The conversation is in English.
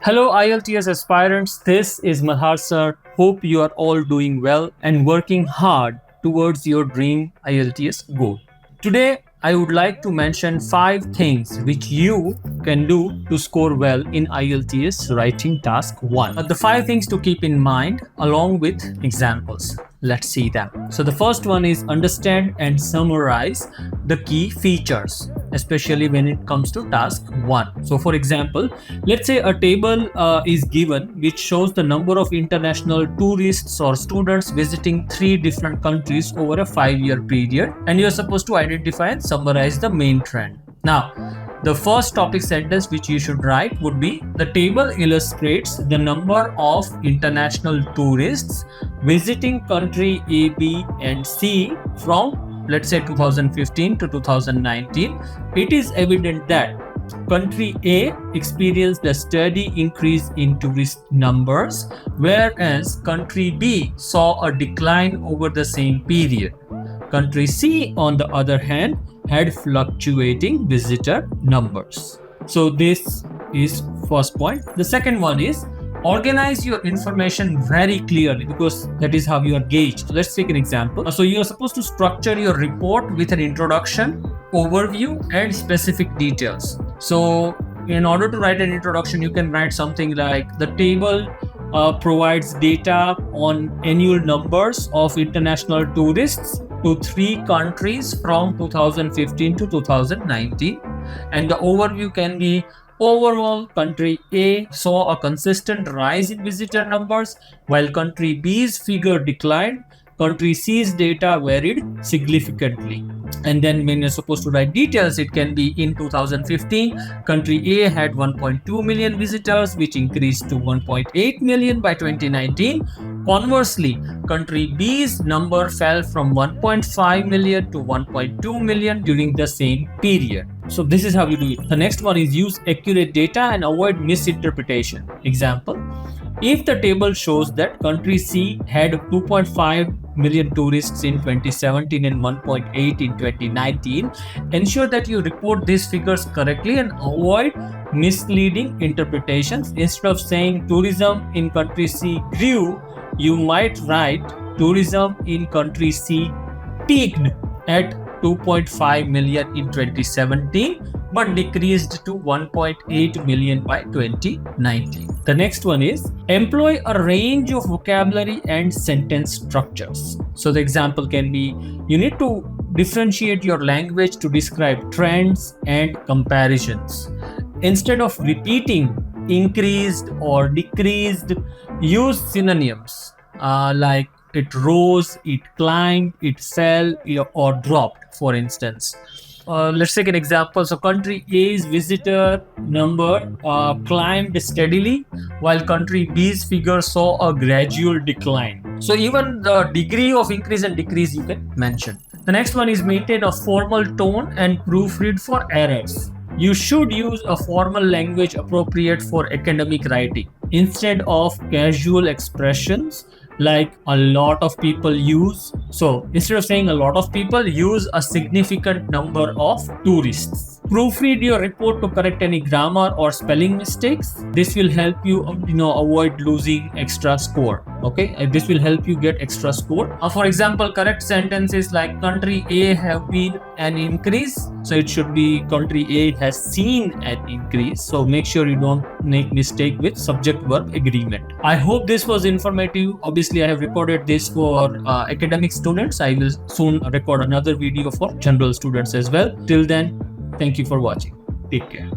Hello, IELTS aspirants. This is Malhar Sir. Hope you are all doing well and working hard towards your dream IELTS goal. Today, I would like to mention 5 things which you can do to score well in IELTS writing task 1. The 5 things to keep in mind along with examples. Let's see them. So the first one is understand and summarize the key features, especially when it comes to task 1. So for example, let's say a table is given which shows the number of international tourists or students visiting 3 different countries over a 5-year period, and you're supposed to identify and summarize the main trend. Now, the first topic sentence which you should write would be: the table illustrates the number of international tourists visiting country A, B, and C from, let's say, 2015 to 2019. It is evident that country A experienced a steady increase in tourist numbers, whereas country B saw a decline over the same period. Country C, on the other hand, had fluctuating visitor numbers. So this is first point. The second one is organize your information very clearly, because that is how you are gauged. Let's take an example. So you are supposed to structure your report with an introduction, overview, and specific details. So in order to write an introduction, you can write something like: the table provides data on annual numbers of international tourists to 3 countries from 2015 to 2019. And the overview can be: overall, country A saw a consistent rise in visitor numbers, while country B's figure declined. Country C's data varied significantly. And then when you're supposed to write details, it can be: in 2015, country A had 1.2 million visitors, which increased to 1.8 million by 2019. Conversely, country B's number fell from 1.5 million to 1.2 million during the same period. So this is how you do it. The next one is use accurate data and avoid misinterpretation. Example: if the table shows that country C had 2.5 million tourists in 2017 and 1.8 in 2019, ensure that you report these figures correctly and avoid misleading interpretations. Instead of saying tourism in country C grew, you might write tourism in country C peaked at 2.5 million in 2017 but decreased to 1.8 million by 2019. The next one is employ a range of vocabulary and sentence structures. So the example can be: you need to differentiate your language to describe trends and comparisons. Instead of repeating increased or decreased, use synonyms like it rose, it climbed, it fell, or dropped, for instance. Let's take an example. So country A's visitor number climbed steadily, while country B's figure saw a gradual decline. So even the degree of increase and decrease you can mention. The next one is maintain a formal tone and proofread for errors. You should use a formal language appropriate for academic writing instead of casual expressions like a lot of people use. So instead of saying a lot of people, use a significant number of tourists. Proofread your report to correct any grammar or spelling mistakes. This will help you, avoid losing extra score. Okay, this will help you get extra score. For example, correct sentences like country A have been an increase. So it should be country A has seen an increase. So make sure you don't make mistake with subject-verb agreement. I hope this was informative. Obviously, I have recorded this for academic students. I will soon record another video for general students as well. Till then, thank you for watching. Take care.